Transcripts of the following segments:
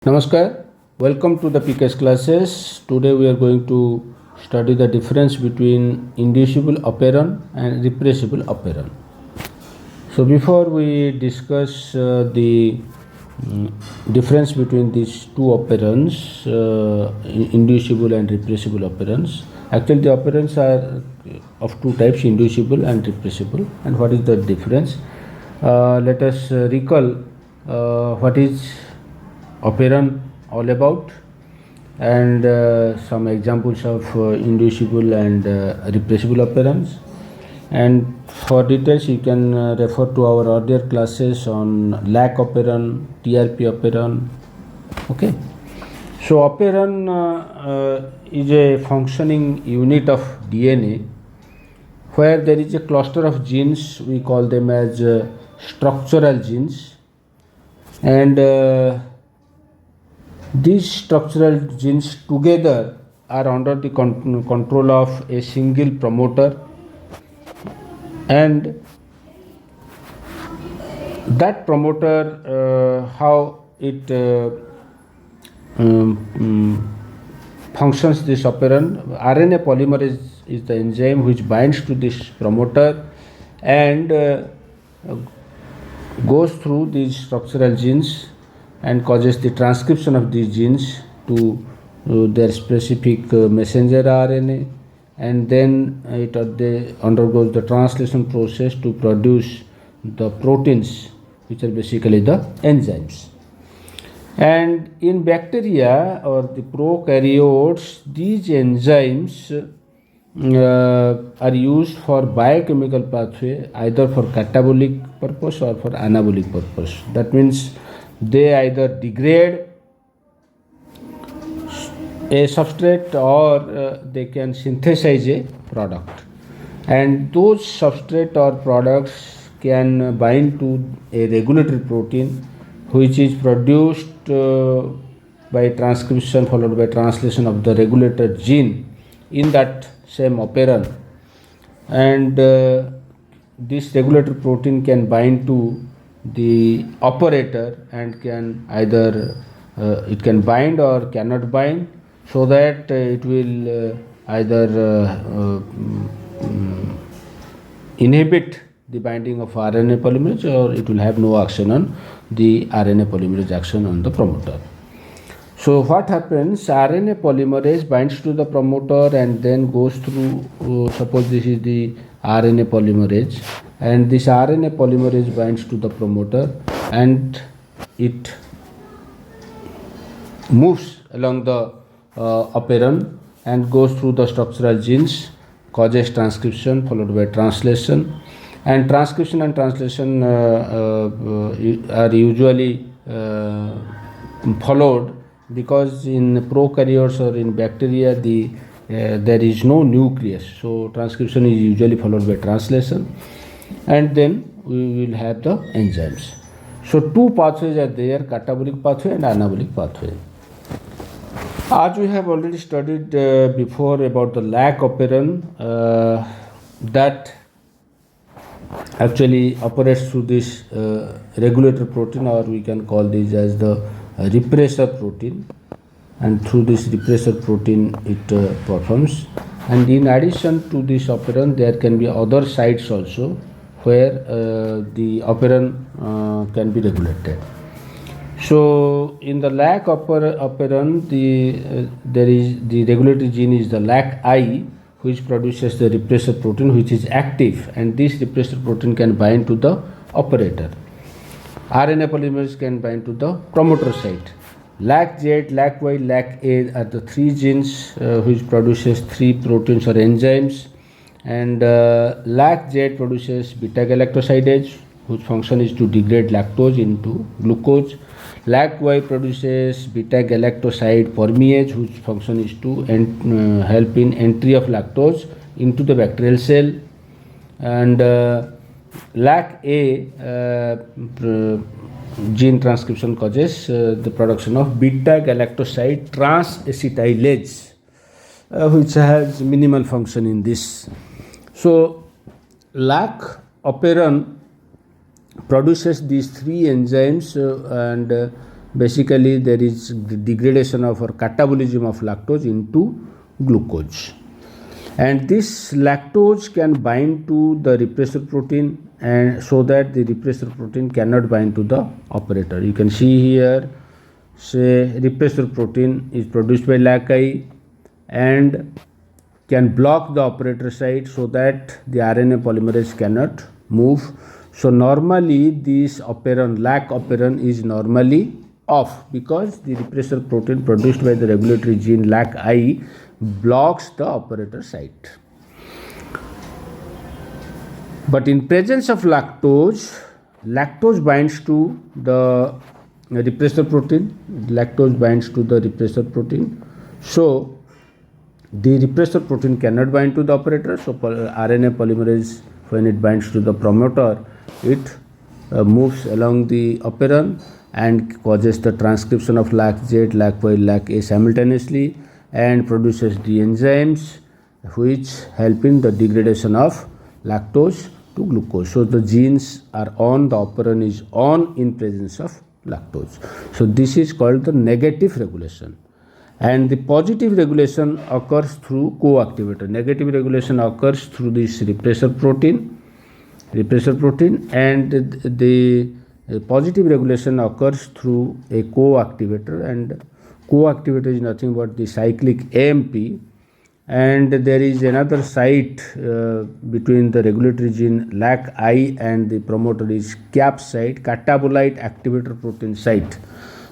Namaskar, welcome to the PKS classes. Today we are going to study the difference between inducible operon and repressible operon. So before we discuss the difference between these two operons, inducible and repressible operons, actually the operons are of two types, inducible and repressible. And what is the difference? Let us recall what is operon all about and some examples of inducible and repressible operons, and for details you can refer to our earlier classes on lac operon, TRP operon. Okay, so operon is a functioning unit of DNA where there is a cluster of genes. We call them as structural genes, and these structural genes together are under the control of a single promoter, and that promoter, how it functions this operon. RNA polymerase is the enzyme which binds to this promoter and goes through these structural genes and causes the transcription of these genes to their specific messenger RNA, and then it undergoes the translation process to produce the proteins, which are basically the enzymes. And in bacteria or the prokaryotes, these enzymes are used for biochemical pathway, either for catabolic purpose or for anabolic purpose. That means they either degrade a substrate or they can synthesize a product, and those substrate or products can bind to a regulatory protein which is produced by transcription followed by translation of the regulator gene in that same operon, and this regulatory protein can bind to the operator and can either it can bind or cannot bind, so that it will either inhibit the binding of RNA polymerase, or it will have no action on the RNA polymerase action on the promoter. So what happens, RNA polymerase binds to the promoter and then goes through, suppose this is the RNA polymerase, and this RNA polymerase binds to the promoter and it moves along the operon and goes through the structural genes, causes transcription followed by translation, and transcription and translation are usually followed, because in prokaryotes or in bacteria there is no nucleus, so transcription is usually followed by translation, and then we will have the enzymes. So two pathways are there, catabolic pathway and anabolic pathway. As we have already studied before about the lac operon, that actually operates through this regulator protein, or we can call this as the repressor protein, and through this repressor protein it performs. And in addition to this operon, there can be other sites also where the operon can be regulated. So in the lac operon, there is the regulatory gene is the lac-I, which produces the repressor protein which is active, and this repressor protein can bind to the operator. RNA polymerase can bind to the promoter site. Lac-Z, lac-Y, lac-A are the three genes which produces three proteins or enzymes, and lac-Z produces beta-galactosidase, whose function is to degrade lactose into glucose. Lac-Y produces beta-galactoside permease, whose function is to help in entry of lactose into the bacterial cell. And lac-A gene transcription causes the production of beta-galactoside transacetylase, which has minimal function in this. So lac operon produces these three enzymes, and basically there is degradation of or catabolism of lactose into glucose. And this lactose can bind to the repressor protein, and so that the repressor protein cannot bind to the operator. You can see here, say repressor protein is produced by LAC-I and can block the operator site so that the RNA polymerase cannot move. So normally this operon, LAC operon, is normally off because the repressor protein produced by the regulatory gene LAC-I blocks the operator site. But in presence of lactose, lactose binds to the repressor protein. Lactose binds to the repressor protein. So the repressor protein cannot bind to the operator. So RNA polymerase, when it binds to the promoter, it moves along the operon and causes the transcription of LAC-Z, LAC-Y, LAC-A simultaneously, and produces the enzymes which help in the degradation of lactose to glucose. So the genes are on, the operon is on in presence of lactose. So this is called the negative regulation. And the positive regulation occurs through co-activator. Negative regulation occurs through this repressor protein, and the positive regulation occurs through a co-activator, and co-activator is nothing but the cyclic AMP, and there is another site between the regulatory gene LAC-I and the promoter is CAP site, catabolite activator protein site.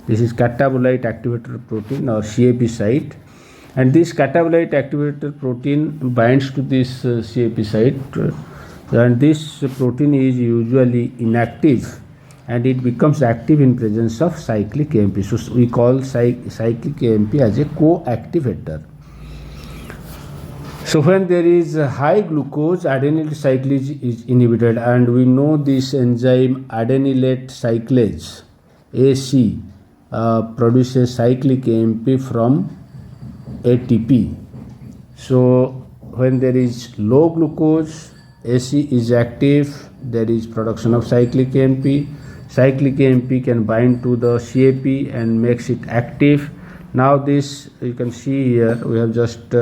This is catabolite activator protein or CAP site, and this catabolite activator protein binds to this CAP site, and this protein is usually inactive and it becomes active in presence of cyclic AMP. So we call cyclic AMP as a co-activator. So when there is a high glucose, adenylate cyclase is inhibited, and we know this enzyme adenylate cyclase AC produces cyclic AMP from ATP. So when there is low glucose, AC is active, there is production of cyclic AMP. Cyclic AMP can bind to the CAP and makes it active. Now this, you can see here, we have just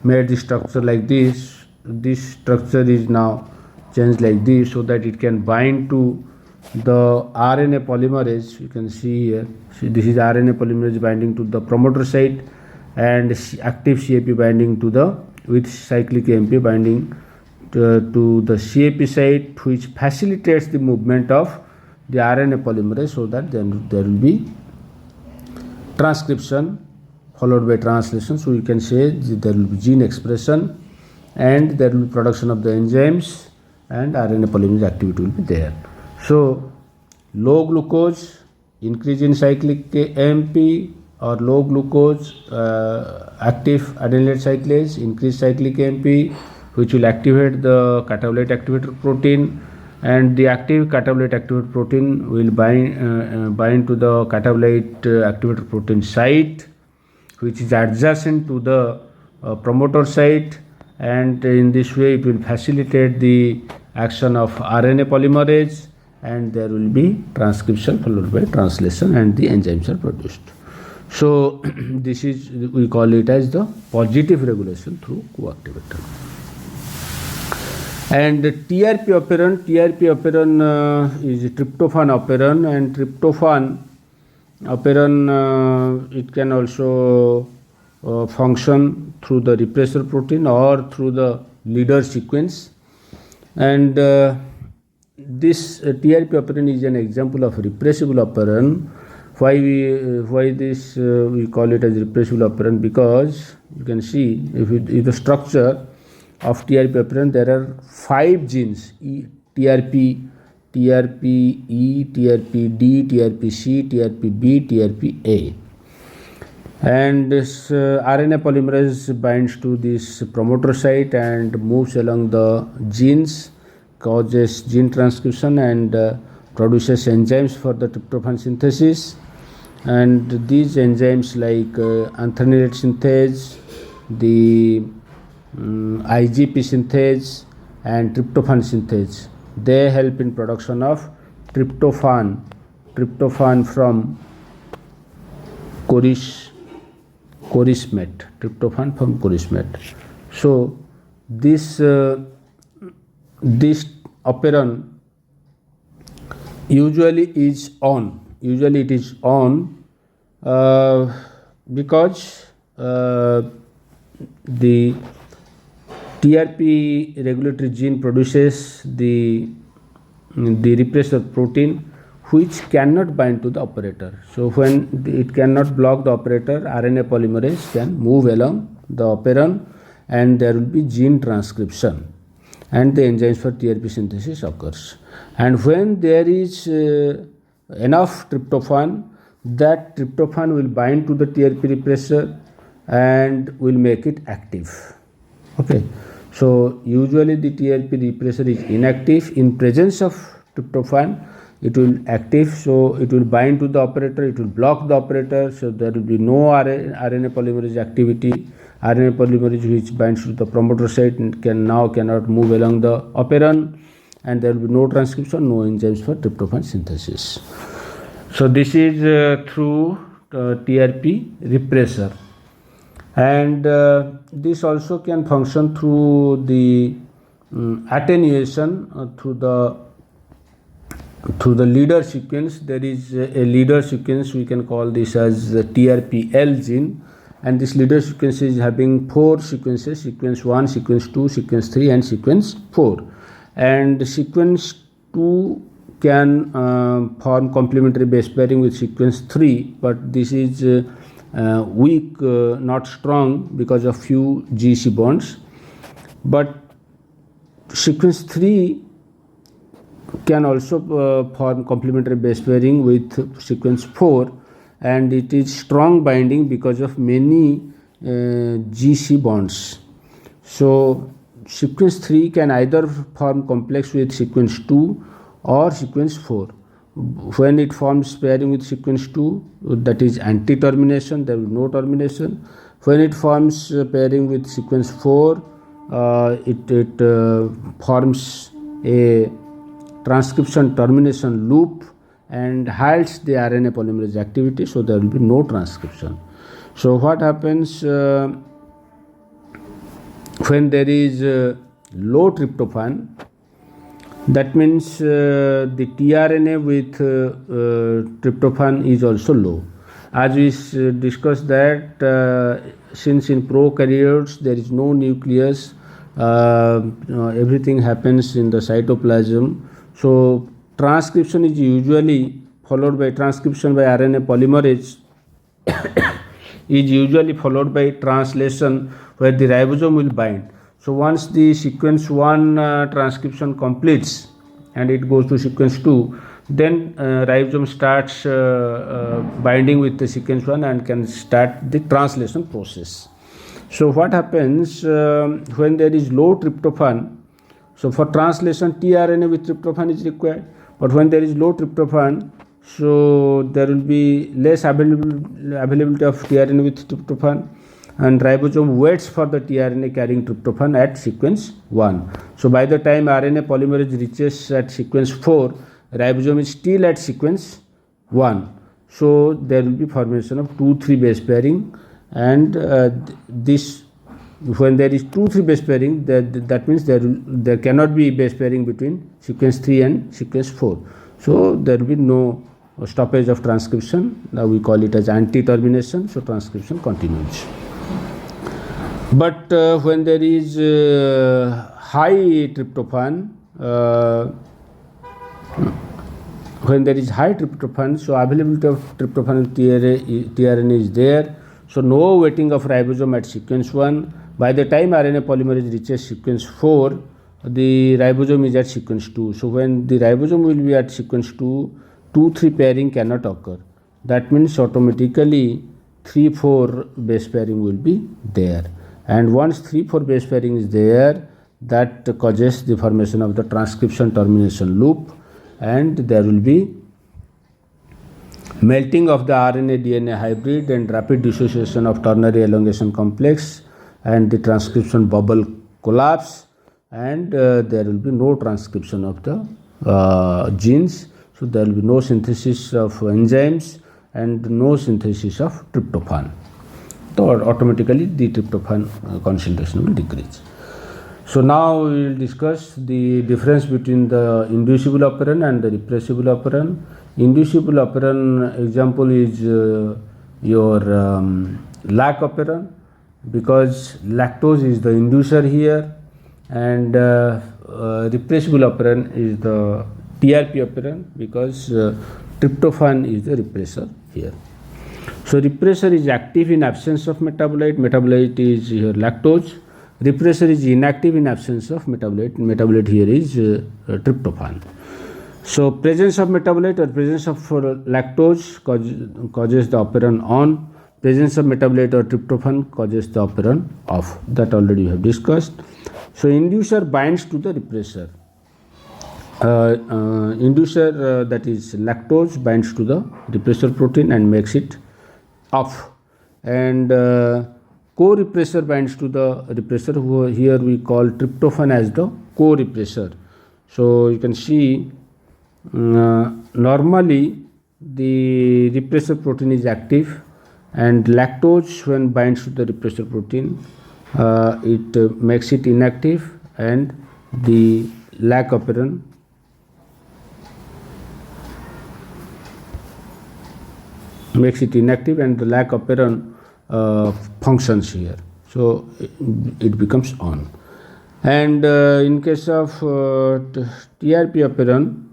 made the structure like this. This structure is now changed like this so that it can bind to the RNA polymerase. You can see here, this is RNA polymerase binding to the promoter site, and active CAP binding to the, with cyclic AMP binding to the CAP site, which facilitates the movement of the RNA polymerase, so that then there will be transcription followed by translation. So you can say there will be gene expression and there will be production of the enzymes and RNA polymerase activity will be there. So low glucose, increase in cyclic AMP, or low glucose, active adenylate cyclase, increased cyclic AMP, which will activate the catabolite activator protein, and the active catabolite activator protein will bind to the catabolite activator protein site, which is adjacent to the promoter site, and in this way it will facilitate the action of RNA polymerase, and there will be transcription followed by translation and the enzymes are produced. So this is, we call it as the positive regulation through co-activator. And TRP operon is a tryptophan operon, and tryptophan operon it can also function through the repressor protein or through the leader sequence, and this TRP operon is an example of repressible operon. Why this we call it as repressible operon? Because you can see if the structure of TRP operon, there are 5 genes: TRP, TRP-E, TRP-D, TRP-C, TRP-B, TRP-A. And this RNA polymerase binds to this promoter site and moves along the genes, causes gene transcription and produces enzymes for the tryptophan synthesis. And these enzymes like anthranilate synthase, the IgP synthase and tryptophan synthase, they help in production of tryptophan from corismate, tryptophan from corismate. So this operon usually it is on because the TRP regulatory gene produces the repressor protein which cannot bind to the operator. So when it cannot block the operator, RNA polymerase can move along the operon and there will be gene transcription and the enzymes for TRP synthesis occurs. And when there is enough tryptophan, that tryptophan will bind to the TRP repressor and will make it active. Okay. So usually the TRP repressor is inactive. In presence of tryptophan, it will active, so it will bind to the operator, it will block the operator, so there will be no RNA polymerase activity. RNA polymerase which binds to the promoter site cannot move along the operon, and there will be no transcription, no enzymes for tryptophan synthesis. So this is through TRP repressor. And this also can function through the attenuation through the leader sequence. There is a leader sequence, we can call this as the TRPL gene, and this leader sequence is having 4 sequences: sequence 1, sequence 2, sequence 3 and sequence 4. And sequence 2 can form complementary base pairing with sequence 3, but this is weak, not strong because of few GC bonds. But sequence 3 can also form complementary base pairing with sequence 4, and it is strong binding because of many GC bonds. So sequence 3 can either form complex with sequence 2 or sequence 4. When it forms pairing with sequence 2, that is anti-termination, there will be no termination. When it forms pairing with sequence 4, it forms a transcription termination loop and halts the RNA polymerase activity, so there will be no transcription. So what happens when there is low tryptophan? That means the tRNA with tryptophan is also low. As we discussed that since in prokaryotes there is no nucleus, everything happens in the cytoplasm. So transcription is usually followed by transcription by RNA polymerase is usually followed by translation where the ribosome will bind. So once the sequence 1 transcription completes and it goes to sequence 2, then ribosome starts binding with the sequence 1 and can start the translation process. So what happens when there is low tryptophan? So for translation, tRNA with tryptophan is required, but when there is low tryptophan, so there will be less availability of tRNA with tryptophan, and ribosome waits for the tRNA carrying tryptophan at sequence 1. So by the time RNA polymerase reaches at sequence 4, ribosome is still at sequence 1. So there will be formation of 2,3 base pairing, and this, when there is 2,3 base pairing, that means there cannot be base pairing between sequence 3 and sequence 4. So there will be no stoppage of transcription. Now we call it as anti-termination. So transcription continues. But when there is high tryptophan, so availability of tryptophan tRNA is there. So no waiting of ribosome at sequence 1. By the time RNA polymerase reaches sequence 4, the ribosome is at sequence 2. So when the ribosome will be at sequence 2, 2,3 pairing cannot occur. That means automatically 3,4 base pairing will be there. And once 3,4 base pairing is there, that causes the formation of the transcription termination loop, and there will be melting of the RNA DNA hybrid and rapid dissociation of ternary elongation complex, and the transcription bubble collapse, and there will be no transcription of the genes. So there will be no synthesis of enzymes, and no synthesis of tryptophan. So automatically the tryptophan concentration will decrease. So now we will discuss the difference between the inducible operon and the repressible operon. Inducible operon example is your lac operon, because lactose is the inducer here, and repressible operon is the TRP operon, because tryptophan is the repressor here. So repressor is active in absence of metabolite. Metabolite is here lactose. Repressor is inactive in absence of metabolite. Metabolite here is tryptophan. So presence of metabolite or presence of lactose causes the operon on. Presence of metabolite or tryptophan causes the operon off. That already we have discussed. So inducer binds to the repressor. Inducer that is lactose binds to the repressor protein and makes it off, and co-repressor binds to the repressor, who here we call tryptophan as the co-repressor. So you can see normally the repressor protein is active, and lactose when binds to the repressor protein it makes it inactive, and the lac operon makes it inactive, and the lac operon functions here. So it becomes on. And in case of TRP operon,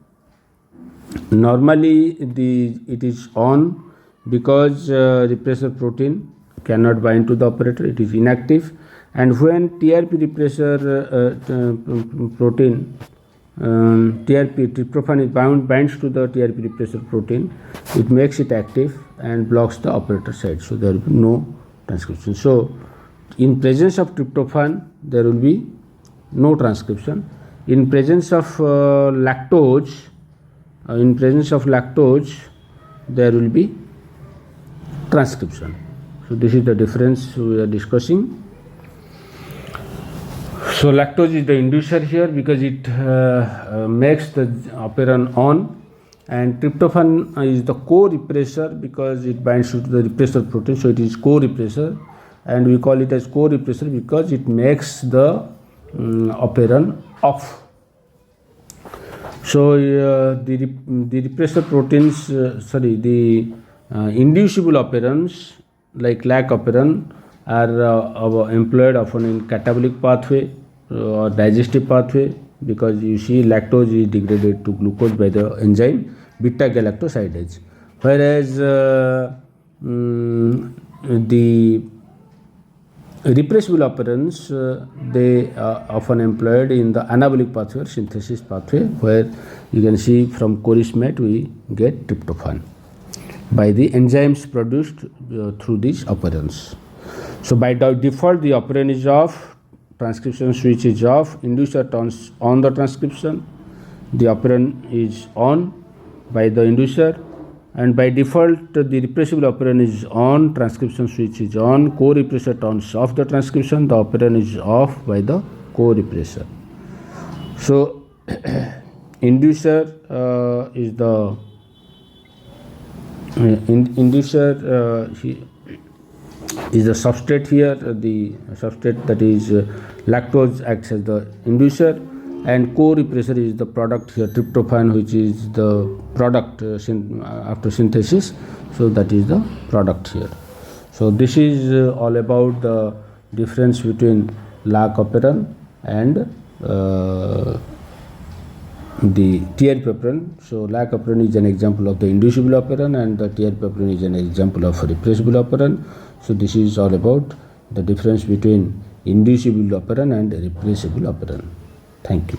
normally it is on because repressor protein cannot bind to the operator, it is inactive. And when TRP repressor protein TRP tryptophan is binds to the TRP repressor protein, it makes it active and blocks the operator side, so there will be no transcription. So in presence of tryptophan there will be no transcription. In presence of lactose, there will be transcription. So this is the difference we are discussing. So lactose is the inducer here because it makes the operon on, and tryptophan is the co-repressor because it binds to the repressor protein, so it is co-repressor, and we call it as co-repressor because it makes the operon off. So the repressor proteins, the inducible operons like lac operon are employed often in catabolic pathway or digestive pathway, because you see lactose is degraded to glucose by the enzyme beta galactosidase, whereas the repressible operons they are often employed in the anabolic pathway or synthesis pathway, where you can see from chorismate we get tryptophan by the enzymes produced through these operons. So by default the operon is off, transcription switch is off, inducer turns on the transcription, the operon is on by the inducer, and by default the repressible operon is on, transcription switch is on, co-repressor turns off the transcription, the operon is off by the co-repressor. So inducer is the inducer is the substrate here, the substrate that is lactose acts as the inducer, and co-repressor is the product here, tryptophan, which is the product after synthesis, so that is the product here. So this is all about the difference between lac operon and the TRP operon. So lac operon is an example of the inducible operon, and the TRP operon is an example of repressible operon. So this is all about the difference between inducible operon and repressible operon. Thank you.